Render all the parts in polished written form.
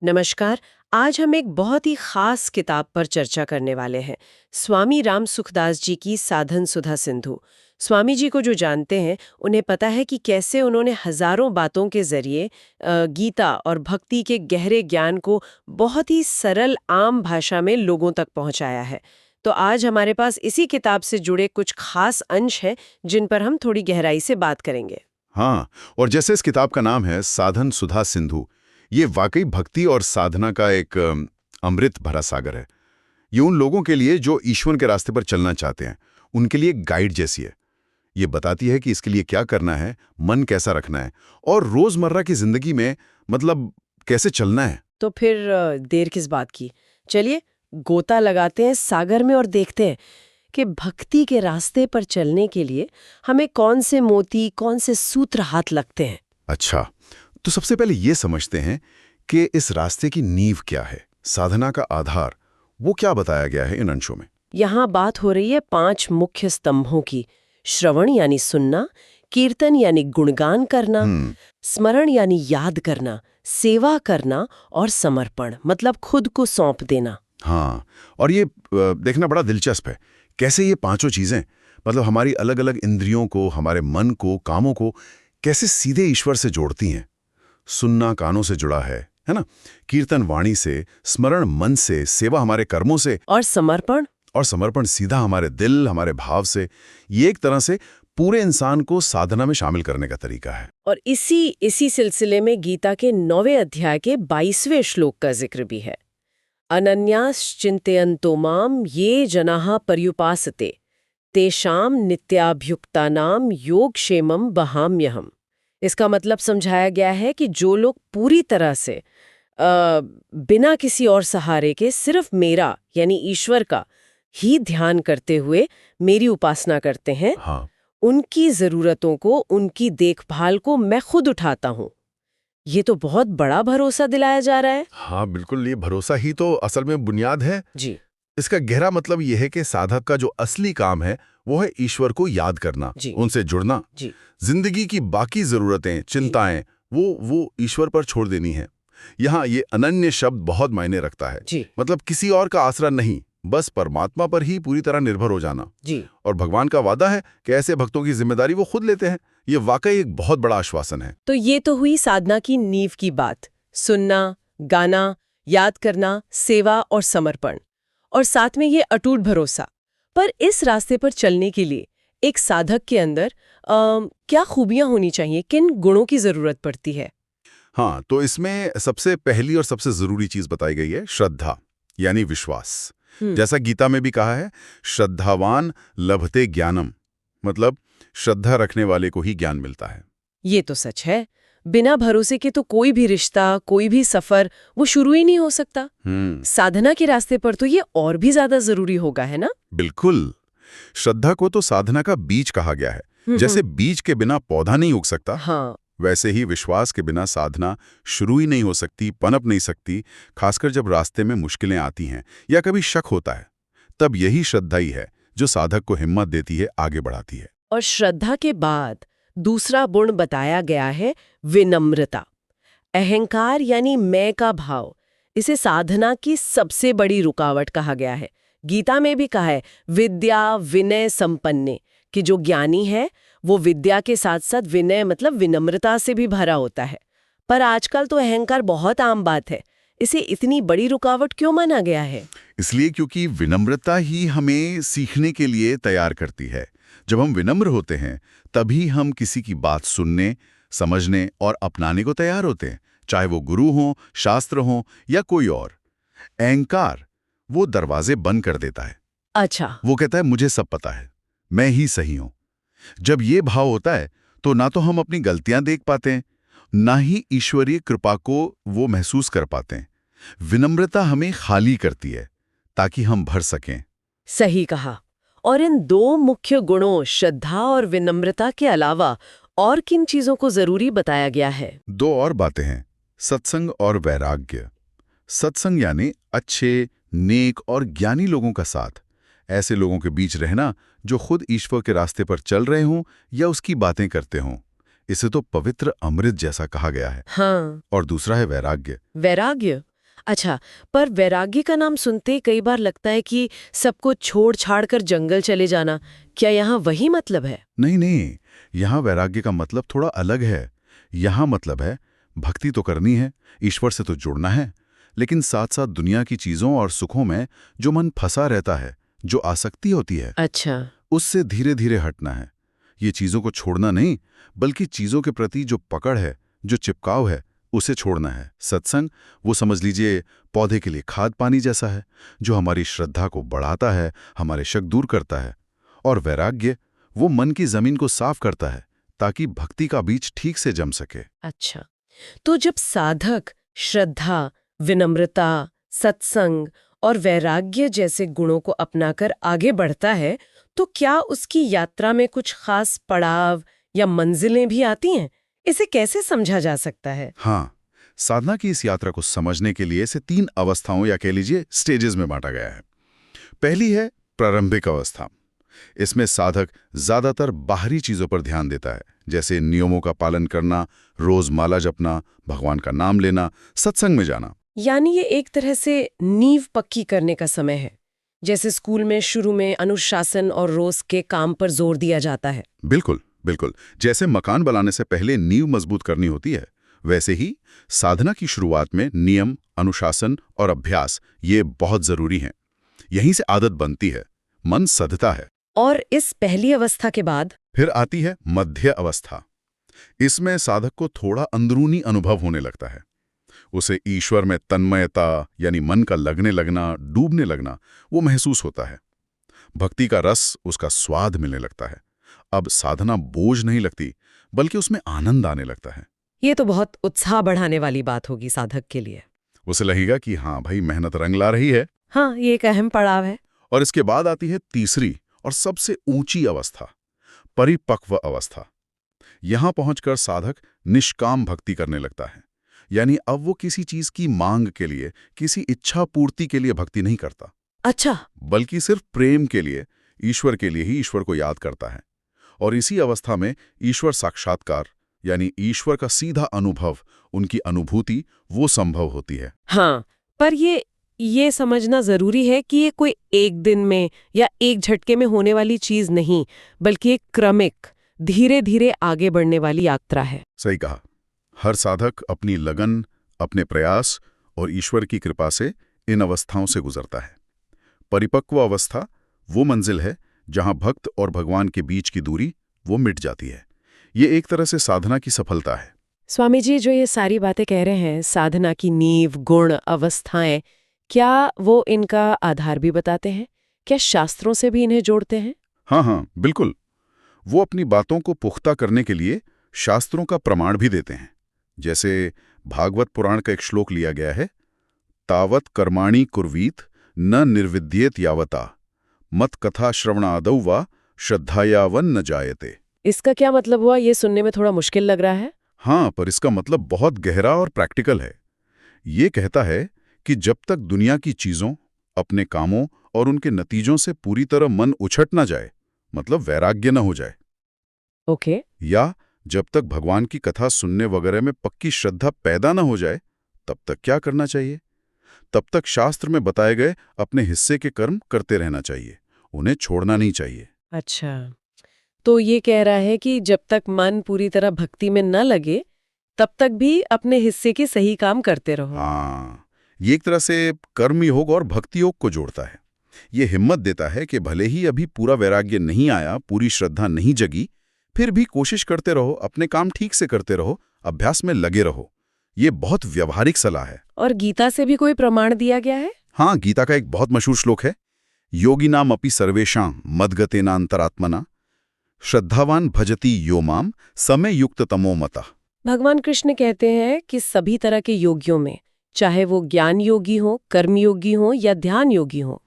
नमस्कार। आज हम एक बहुत ही खास किताब पर चर्चा करने वाले हैं। स्वामी राम सुखदास जी की साधन सुधा सिंधु। स्वामी जी को जो जानते हैं उन्हें पता है कि कैसे उन्होंने हजारों बातों के जरिए गीता और भक्ति के गहरे ज्ञान को बहुत ही सरल आम भाषा में लोगों तक पहुंचाया है। तो आज हमारे पास इसी किताब से जुड़े कुछ खास अंश हैं जिन पर हम थोड़ी गहराई से बात करेंगे। हाँ, और जैसे इस किताब का नाम है साधन सुधा सिंधु, ये वाकई भक्ति और साधना का एक अमृत भरा सागर है। ये उन लोगों के लिए जो ईश्वर के रास्ते पर चलना चाहते हैं, उनके लिए एक गाइड जैसी है। ये बताती है कि इसके लिए क्या करना है, मन कैसा रखना है और रोजमर्रा की जिंदगी में मतलब कैसे चलना है। तो फिर देर किस बात की, चलिए गोता लगाते हैं सागर में और देखते हैं कि भक्ति के रास्ते पर चलने के लिए हमें कौन से मोती, कौन से सूत्र हाथ लगते हैं। अच्छा, तो सबसे पहले ये समझते हैं कि इस रास्ते की नींव क्या है, साधना का आधार, वो क्या बताया गया है इन अंशों में। यहाँ बात हो रही है 5 मुख्य स्तंभों की। श्रवण यानी सुनना, कीर्तन यानी गुणगान करना, स्मरण यानी याद करना, सेवा करना और समर्पण मतलब खुद को सौंप देना। हाँ, और ये देखना बड़ा दिलचस्प है कैसे ये पांचों चीजें मतलब हमारी अलग अलग इंद्रियों को, हमारे मन को, कामों को कैसे सीधे ईश्वर से जोड़ती हैं। सुनना कानों से जुड़ा है ना, कीर्तन वाणी से, स्मरण मन से, सेवा हमारे कर्मों से, और समर्पण सीधा हमारे दिल, हमारे भाव से। ये एक तरह से पूरे इंसान को साधना में शामिल करने का तरीका है। और इसी सिलसिले में गीता के 9वें अध्याय के 22वें श्लोक का जिक्र भी है। अनन्याश्चिन्तयन्तो माम ये जनाः पर्युपासते तेषां नित्याभ्युक्तानां योगक्षेमं वहाम्यहम्। इसका मतलब समझाया गया है कि जो लोग पूरी तरह से बिना किसी और सहारे के सिर्फ मेरा यानी ईश्वर का ही ध्यान करते हुए मेरी उपासना करते हैं, हाँ, उनकी जरूरतों को, उनकी देखभाल को मैं खुद उठाता हूँ। ये तो बहुत बड़ा भरोसा दिलाया जा रहा है। हाँ बिल्कुल, ये भरोसा ही तो असल में बुनियाद है। जी इसका गहरा मतलब यह है कि साधक का जो असली काम है वो है ईश्वर को याद करना, जी उनसे जुड़ना। जी जिंदगी की बाकी जरूरतें, चिंताएं वो ईश्वर पर छोड़ देनी है। यहाँ ये अनन्य शब्द बहुत मायने रखता है। जी मतलब किसी और का आसरा नहीं, बस परमात्मा पर ही पूरी तरह निर्भर हो जाना। जी। और भगवान का वादा है कि ऐसे भक्तों की जिम्मेदारी वो खुद लेते हैं। ये वाकई एक बहुत बड़ा आश्वासन है। तो ये तो हुई साधना की नींव की बात, सुनना, गाना, याद करना, सेवा और समर्पण, और साथ में ये अटूट भरोसा। पर इस रास्ते पर चलने के लिए एक साधक के अंदर क्या खूबियां होनी चाहिए, किन गुणों की जरूरत पड़ती है? हाँ, तो इसमें सबसे पहली और सबसे जरूरी चीज बताई गई है श्रद्धा, यानी विश्वास। जैसा गीता में भी कहा है, श्रद्धावान लभते ज्ञानम, मतलब श्रद्धा रखने वाले को ही ज्ञान मिलता है। ये तो सच है। बिना भरोसे के तो कोई भी रिश्ता, कोई भी सफर वो शुरू ही नहीं हो सकता। साधना के रास्ते पर तो ये और भी ज्यादा जरूरी होगा, है ना? बिल्कुल। श्रद्धा को तो साधना का बीज कहा गया है। जैसे बीज के बिना पौधा नहीं उग सकता, हाँ। वैसे ही विश्वास के बिना साधना शुरू ही नहीं हो सकती, पनप नहीं सकती। खासकर जब रास्ते में मुश्किलें आती हैं या कभी शक होता है, तब यही श्रद्धा ही है जो साधक को हिम्मत देती है, आगे बढ़ाती है। और श्रद्धा के बाद दूसरा गुण बताया गया है विनम्रता। अहंकार यानी मैं का भाव, इसे साधना की सबसे बड़ी रुकावट कहा गया है। गीता में भी कहा है विद्या विनय संपन्ने, कि जो ज्ञानी है वो विद्या के साथ साथ विनय मतलब विनम्रता से भी भरा होता है। पर आजकल तो अहंकार बहुत आम बात है, इसे इतनी बड़ी रुकावट क्यों माना गया है? इसलिए क्योंकि विनम्रता ही हमें सीखने के लिए तैयार करती है। जब हम विनम्र होते हैं तभी हम किसी की बात सुनने, समझने और अपनाने को तैयार होते हैं, चाहे वो गुरु हो, शास्त्र हो या कोई और। अहंकार वो दरवाजे बंद कर देता है। अच्छा। वो कहता है मुझे सब पता है, मैं ही सही हूं। जब ये भाव होता है तो ना तो हम अपनी गलतियां देख पाते हैं, ना ही ईश्वरीय कृपा को वो महसूस कर पाते हैं। विनम्रता हमें खाली करती है ताकि हम भर सकें। सही कहा। और इन दो मुख्य गुणों श्रद्धा और विनम्रता के अलावा और किन चीजों को जरूरी बताया गया है? दो और बातें हैं, सत्संग और वैराग्य। सत्संग यानी अच्छे, नेक और ज्ञानी लोगों का साथ, ऐसे लोगों के बीच रहना जो खुद ईश्वर के रास्ते पर चल रहे हों या उसकी बातें करते हों। इसे तो पवित्र अमृत जैसा कहा गया है। हाँ। और दूसरा है वैराग्य। वैराग्य अच्छा, पर वैराग्य का नाम सुनते ही कई बार लगता है कि सबको छोड़ छाड़ कर जंगल चले जाना, क्या यहाँ वही मतलब है? नहीं नहीं, यहाँ वैराग्य का मतलब थोड़ा अलग है। यहाँ मतलब है भक्ति तो करनी है, ईश्वर से तो जुड़ना है, लेकिन साथ साथ दुनिया की चीजों और सुखों में जो मन फंसा रहता है, जो आसक्ति होती है, अच्छा। उससे धीरे धीरे हटना है। ये चीजों को छोड़ना नहीं, बल्कि चीजों के प्रति जो पकड़ है, जो चिपकाव है, उसे छोड़ना है। सत्संग, वो समझ लीजिए पौधे के लिए खाद पानी जैसा है, जो हमारी श्रद्धा को बढ़ाता है, हमारे शक दूर करता है। और वैराग्य, वो मन की जमीन को साफ करता है, ताकि भक्ति का बीज ठीक से जम सके। अच्छा, तो जब साधक श्रद्धा, विनम्रता, सत्संग और वैराग्य जैसे गुणों को अपनाकर आगे बढ़ता है, तो क्या उसकी यात्रा में कुछ खास पड़ाव या मंजिलें भी आती हैं? इसे कैसे समझा जा सकता है? हाँ, साधना की इस यात्रा को समझने के लिए इसे 3 अवस्थाओं या कह लीजिए स्टेजेस में बांटा गया है। पहली है प्रारंभिक अवस्था। इसमें साधक ज्यादातर बाहरी चीजों पर ध्यान देता है, जैसे नियमों का पालन करना, रोज माला जपना, भगवान का नाम लेना, सत्संग में जाना। यानी ये एक तरह से नींव पक्की करने का समय है, जैसे स्कूल में शुरू में अनुशासन और रोज के काम पर जोर दिया जाता है। बिल्कुल बिल्कुल, जैसे मकान बनाने से पहले नींव मजबूत करनी होती है, वैसे ही साधना की शुरुआत में नियम, अनुशासन और अभ्यास ये बहुत जरूरी हैं। यहीं से आदत बनती है, मन सधता है। और इस पहली अवस्था के बाद फिर आती है मध्य अवस्था। इसमें साधक को थोड़ा अंदरूनी अनुभव होने लगता है। उसे ईश्वर में तन्मयता यानी मन का लगने लगना, डूबने लगना, वो महसूस होता है। भक्ति का रस, उसका स्वाद मिलने लगता है। अब साधना बोझ नहीं लगती, बल्कि उसमें आनंद आने लगता है। ये तो बहुत उत्साह बढ़ाने वाली बात होगी साधक के लिए। उसे लगेगा कि हाँ भाई, मेहनत रंग ला रही है। हाँ, ये एक अहम पड़ाव है। और इसके बाद आती है तीसरी और सबसे ऊंची अवस्था, परिपक्व अवस्था। यहां पहुंचकर साधक निष्काम भक्ति करने लगता है। यानी अब वो किसी चीज की मांग के लिए, किसी इच्छा पूर्ति के लिए भक्ति नहीं करता। अच्छा। बल्कि सिर्फ प्रेम के लिए, ईश्वर के लिए ही ईश्वर को याद करता है। और इसी अवस्था में ईश्वर साक्षात्कार यानी ईश्वर का सीधा अनुभव, उनकी अनुभूति, वो संभव होती है। हाँ, पर ये समझना जरूरी है कि ये कोई एक दिन में या एक झटके में होने वाली चीज नहीं, बल्कि एक क्रमिक, धीरे धीरे आगे बढ़ने वाली यात्रा है। सही कहा। हर साधक अपनी लगन, अपने प्रयास और ईश्वर की कृपा से इन अवस्थाओं से गुजरता है। परिपक्व अवस्था वो मंजिल है जहां भक्त और भगवान के बीच की दूरी वो मिट जाती है। ये एक तरह से साधना की सफलता है। स्वामी जी जो ये सारी बातें कह रहे हैं, साधना की नींव, गुण, अवस्थाएं, क्या वो इनका आधार भी बताते हैं? क्या शास्त्रों से भी इन्हें जोड़ते हैं? हाँ, बिल्कुल। वो अपनी बातों को पुख्ता करने के लिए शास्त्रों का प्रमाण भी देते हैं। जैसे भागवत पुराण का एक श्लोक लिया गया है, तावत कर्माणि कुर्वीत न निर्विद्येत यावता मत कथा श्रवणादौ वा श्रद्धायावन न जायते। इसका क्या मतलब हुआ? ये सुनने में थोड़ा मुश्किल लग रहा है। हाँ, पर इसका मतलब बहुत गहरा और प्रैक्टिकल है। ये कहता है कि जब तक दुनिया की चीजों, अपने कामों और उनके नतीजों से पूरी तरह मन उछट ना जाए, मतलब वैराग्य न हो जाए, ओके। या जब तक भगवान की कथा सुनने वगैरह में पक्की श्रद्धा पैदा न हो जाए, तब तक क्या करना चाहिए? तब तक शास्त्र में बताए गए अपने हिस्से के कर्म करते रहना चाहिए, उन्हें छोड़ना नहीं चाहिए। अच्छा, तो ये कह रहा है कि जब तक मन पूरी तरह भक्ति में न लगे, तब तक भी अपने हिस्से के सही काम करते रहो। हाँ, ये एक तरह से कर्म योग और भक्ति योग को जोड़ता है। ये हिम्मत देता है कि भले ही अभी पूरा वैराग्य नहीं आया, पूरी श्रद्धा नहीं जगी, फिर भी कोशिश करते रहो, अपने काम ठीक से करते रहो, अभ्यास में लगे रहो। ये बहुत व्यवहारिक सलाह है। और गीता से भी कोई प्रमाण दिया गया है? हाँ, गीता का एक बहुत मशहूर श्लोक है, योगिनाम अपि सर्वेषां मद्गतेना अंतरात्मना श्रद्धावान भजति यो माम समय युक्त तमो मता। भगवान कृष्ण कहते हैं कि सभी तरह के योगियों में, चाहे वो ज्ञान योगी हो, कर्म योगी हो या ध्यान योगी हो,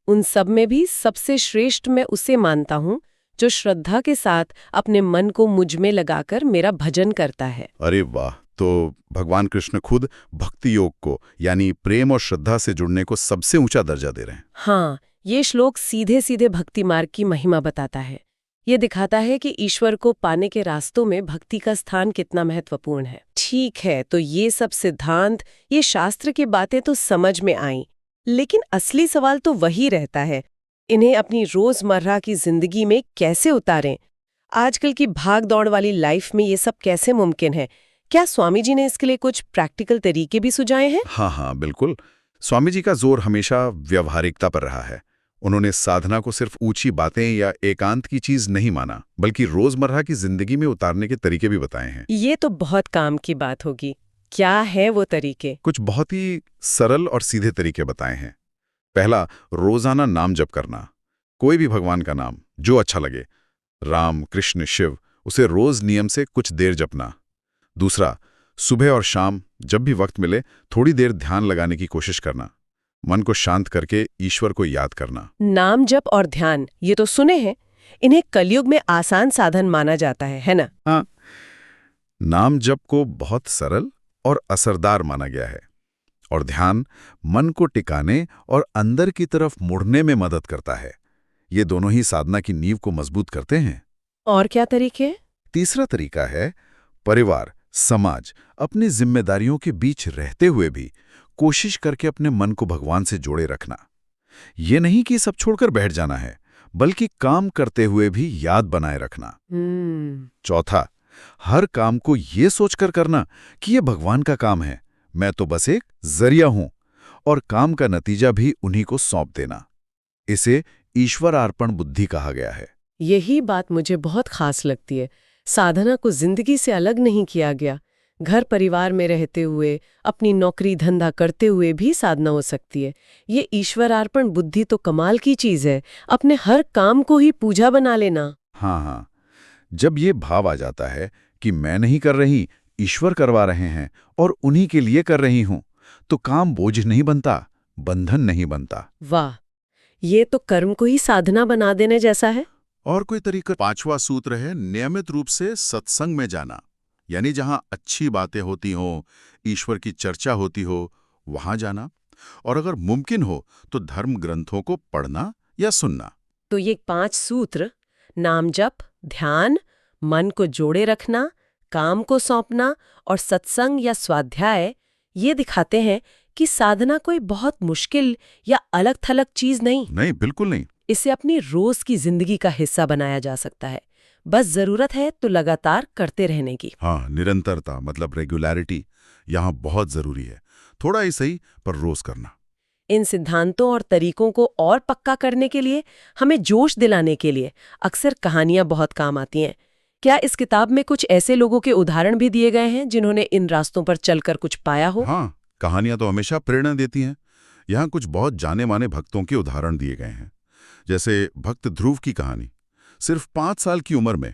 उन सब में भी सबसे श्रेष्ठ मैं उसे मानता हूँ जो श्रद्धा के साथ अपने मन को मुझ में लगाकर मेरा भजन करता है। अरे वाह! तो भगवान कृष्ण खुद भक्ति योग को यानी प्रेम और श्रद्धा से जुड़ने को सबसे ऊंचा दर्जा दे रहे हैं। हाँ, ये श्लोक सीधे सीधे भक्ति मार्ग की महिमा बताता है। ये दिखाता है कि ईश्वर को पाने के रास्तों में भक्ति का स्थान कितना महत्वपूर्ण है। ठीक है, तो ये सब सिद्धांत, ये शास्त्र की बातें तो समझ में आईं, लेकिन असली सवाल तो वही रहता है, इन्हें अपनी रोजमर्रा की जिंदगी में कैसे उतारें? आजकल की भाग दौड़ वाली लाइफ में ये सब कैसे मुमकिन है? क्या स्वामी जी ने इसके लिए कुछ प्रैक्टिकल तरीके भी सुझाए हैं? हाँ, बिल्कुल। स्वामी जी का जोर हमेशा व्यवहारिकता पर रहा है। उन्होंने साधना को सिर्फ ऊंची बातें या एकांत की चीज नहीं माना, बल्कि रोजमर्रा की जिंदगी में उतारने के तरीके भी बताए हैं। ये तो बहुत काम की बात होगी। क्या है वो तरीके? कुछ बहुत ही सरल और सीधे तरीके बताए हैं। पहला, रोजाना नाम जप करना। कोई भी भगवान का नाम जो अच्छा लगे, राम, कृष्ण, शिव, उसे रोज नियम से कुछ देर जपना। दूसरा, सुबह और शाम जब भी वक्त मिले थोड़ी देर ध्यान लगाने की कोशिश करना, मन को शांत करके ईश्वर को याद करना। नाम जप और ध्यान, ये तो सुने हैं। इन्हें कलयुग में आसान साधन माना जाता है ना? हाँ, नाम जप को बहुत सरल और असरदार माना गया है, और ध्यान मन को टिकाने और अंदर की तरफ मुड़ने में मदद करता है। ये दोनों ही साधना की नींव को मजबूत करते हैं। और क्या तरीके? तीसरा तरीका है परिवार, समाज, अपनी जिम्मेदारियों के बीच रहते हुए भी कोशिश करके अपने मन को भगवान से जोड़े रखना। ये नहीं कि सब छोड़कर बैठ जाना है, बल्कि काम करते हुए भी याद बनाए रखना। चौथा, हर काम को ये सोचकर करना कि ये भगवान का काम है, मैं तो बस एक जरिया हूं, और काम का नतीजा भी उन्हीं को सौंप देना। इसे ईश्वर अर्पण बुद्धि कहा गया है। यही बात मुझे बहुत खास लगती है। साधना को जिंदगी से अलग नहीं किया गया। घर परिवार में रहते हुए, अपनी नौकरी धंधा करते हुए भी साधना हो सकती है। ये ईश्वरार्पण बुद्धि तो कमाल की चीज है, अपने हर काम को ही पूजा बना लेना। हाँ, जब ये भाव आ जाता है कि मैं नहीं कर रही, ईश्वर करवा रहे हैं और उन्हीं के लिए कर रही हूं, तो काम बोझ नहीं बनता, बंधन नहीं बनता। वाह, ये तो कर्म को ही साधना बना देने जैसा है। और कोई तरीका? पांचवा सूत्र है नियमित रूप से सत्संग में जाना, यानी जहां अच्छी बातें होती हों, ईश्वर की चर्चा होती हो, वहां जाना। और अगर मुमकिन हो तो धर्म ग्रंथों को पढ़ना या सुनना। तो ये 5 सूत्र, नाम जप, ध्यान, मन को जोड़े रखना, काम को सौंपना और सत्संग या स्वाध्याय, ये दिखाते हैं कि साधना कोई बहुत मुश्किल या अलग थलग चीज नहीं, बिल्कुल नहीं। इसे अपनी रोज की जिंदगी का हिस्सा बनाया जा सकता है। बस जरूरत है तो लगातार करते रहने की। हाँ, निरंतरता मतलब रेगुलरिटी यहाँ बहुत जरूरी है। थोड़ा ही सही, पर रोज करना। इन सिद्धांतों और तरीकों को और पक्का करने के लिए, हमें जोश दिलाने के लिए अक्सर कहानियां बहुत काम आती हैं। क्या इस किताब में कुछ ऐसे लोगों के उदाहरण भी दिए गए हैं जिन्होंने इन रास्तों पर चलकर कुछ पाया हो? हाँ, कहानियां तो हमेशा प्रेरणा देती हैं। यहाँ कुछ बहुत जाने माने भक्तों के उदाहरण दिए गए हैं। जैसे भक्त ध्रुव की कहानी। सिर्फ 5 साल की उम्र में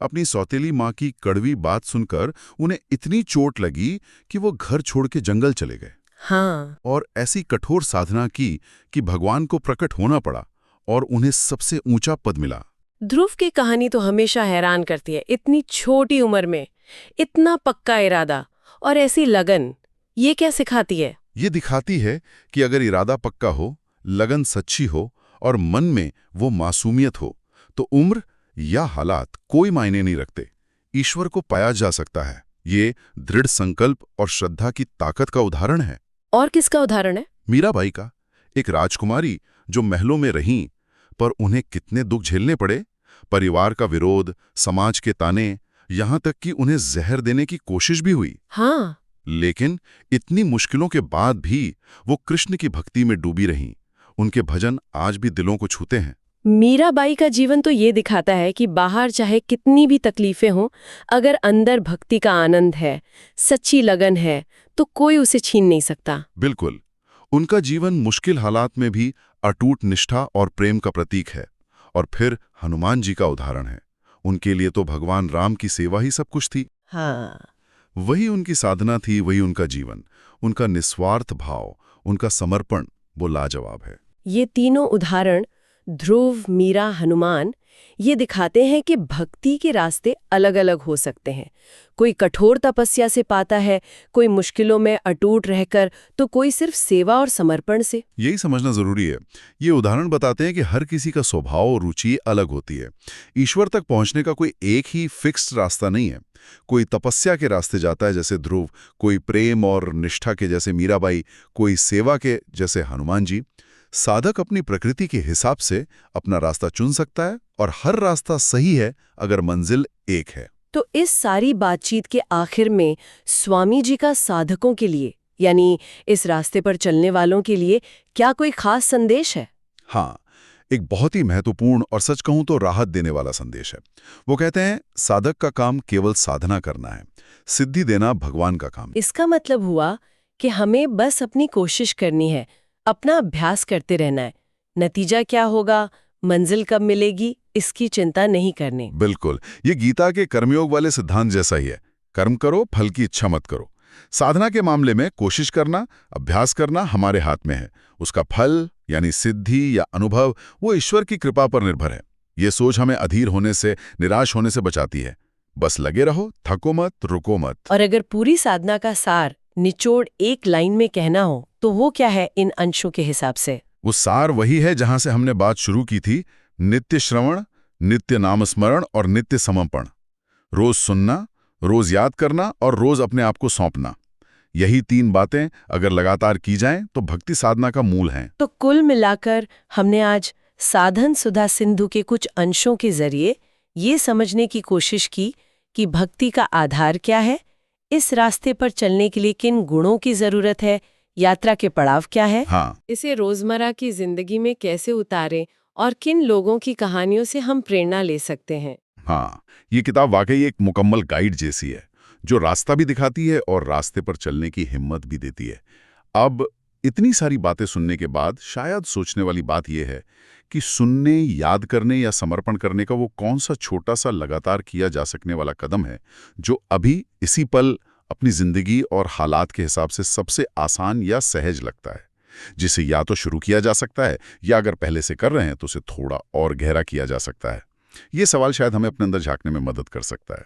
अपनी सौतेली माँ की कड़वी बात सुनकर उन्हें इतनी चोट लगी कि वो घर छोड़ के जंगल चले गए। हाँ, और ऐसी कठोर साधना की कि भगवान को प्रकट होना पड़ा और उन्हें सबसे ऊंचा पद मिला। ध्रुव की कहानी तो हमेशा हैरान करती है। इतनी छोटी उम्र में इतना पक्का इरादा और ऐसी लगन, ये क्या सिखाती है? ये दिखाती है कि अगर इरादा पक्का हो, लगन सच्ची हो और मन में वो मासूमियत हो, तो उम्र या हालात कोई मायने नहीं रखते। ईश्वर को पाया जा सकता है। ये दृढ़ संकल्प और श्रद्धा की ताकत का उदाहरण है। और किसका उदाहरण है? मीराबाई का, एक राजकुमारी जो महलों में रहीं, पर उन्हें कितने दुख झेलने पड़े। परिवार का विरोध, समाज के ताने, यहाँ तक कि उन्हें जहर देने की कोशिश भी हुई। हाँ, लेकिन इतनी मुश्किलों के बाद भी वो कृष्ण की भक्ति में डूबी रहीं। उनके भजन आज भी दिलों को छूते हैं। मीराबाई का जीवन तो ये दिखाता है कि बाहर चाहे कितनी भी तकलीफें हों, अगर अंदर भक्ति का आनंद है, सच्ची लगन है, तो कोई उसे छीन नहीं सकता। बिल्कुल, उनका जीवन मुश्किल हालात में भी अटूट निष्ठा और प्रेम का प्रतीक है। और फिर हनुमान जी का उदाहरण है। उनके लिए तो भगवान राम की सेवा ही सब कुछ थी। हाँ, वही उनकी साधना थी, वही उनका जीवन, उनका निस्वार्थ भाव, उनका समर्पण, वो लाजवाब है। ये तीनों उदाहरण ध्रुव, मीरा, हनुमान ये दिखाते हैं कि भक्ति के रास्ते अलग-अलग हो सकते हैं। कोई कठोर तपस्या से पाता है, कोई मुश्किलों में अटूट रहकर, तो कोई सिर्फ सेवा और समर्पण से। यही समझना जरूरी है। ये उदाहरण बताते हैं कि हर किसी का स्वभाव और रुचि अलग होती है। ईश्वर तक पहुंचने का कोई एक ही फिक्स्ड रास्ता नहीं है। कोई तपस्या के रास्ते जाता है जैसे ध्रुव, कोई प्रेम और निष्ठा के जैसे मीराबाई, कोई सेवा के जैसे हनुमान जी। साधक अपनी प्रकृति के हिसाब से अपना रास्ता चुन सकता है और हर रास्ता सही है अगर मंजिल एक है। तो इस सारी बातचीत के आखिर में स्वामी जी का साधकों के लिए, यानी इस रास्ते पर चलने वालों के लिए क्या कोई खास संदेश है? हाँ, एक बहुत ही महत्वपूर्ण और सच कहूं तो राहत देने वाला संदेश है। वो कहते हैं, साधक का काम केवल साधना करना है, सिद्धि देना भगवान का काम है। इसका मतलब हुआ कि हमें बस अपनी कोशिश करनी है, अपना अभ्यास करते रहना है। नतीजा क्या होगा, मंजिल कब मिलेगी, इसकी चिंता नहीं करनी। बिल्कुल, ये गीता के कर्मयोग वाले सिद्धांत जैसा ही है। कर्म करो, फल की इच्छा मत करो। साधना के मामले में कोशिश करना, अभ्यास करना हमारे हाथ में है। उसका फल यानी सिद्धि या अनुभव वो ईश्वर की कृपा पर निर्भर है। ये सोच हमें अधीर होने से, निराश होने से बचाती है। बस लगे रहो, थको मत, रुको मत। और अगर पूरी साधना का सार निचोड़ एक लाइन में कहना हो, तो वो क्या है इन अंशों के हिसाब से? वो सार वही है जहां से हमने बात शुरू की थी। नित्य श्रवण, नित्य नामस्मरण और नित्य समर्पण। रोज सुनना, रोज याद करना और रोज अपने आप को सौंपना। यही 3 बातें अगर लगातार की जाएं तो भक्ति साधना का मूल हैं। तो कुल मिलाकर हमने आज साधन सुधा सिंधु के कुछ अंशों के जरिए ये समझने की कोशिश की कि भक्ति का आधार क्या है, इस रास्ते पर चलने के लिए किन गुणों की जरूरत है, यात्रा के पड़ाव क्या है, हाँ, इसे रोजमर्रा की जिंदगी में कैसे उतारें और किन लोगों की कहानियों से हम प्रेरणा ले सकते हैं। हाँ, ये किताब वाकई एक मुकम्मल गाइड जैसी है, जो रास्ता भी दिखाती है और रास्ते पर चलने की हिम्मत भी देती है। अब इतनी सारी बातें सुनने के बाद शायद सोचने वाली बात यह है कि सुनने, याद करने या समर्पण करने का वो कौन सा छोटा सा लगातार किया जा सकने वाला कदम है, जो अभी इसी पल अपनी जिंदगी और हालात के हिसाब से सबसे आसान या सहज लगता है, जिसे या तो शुरू किया जा सकता है या अगर पहले से कर रहे हैं तो उसे थोड़ा और गहरा किया जा सकता है। ये सवाल शायद हमें अपने अंदर झांकने में मदद कर सकता है।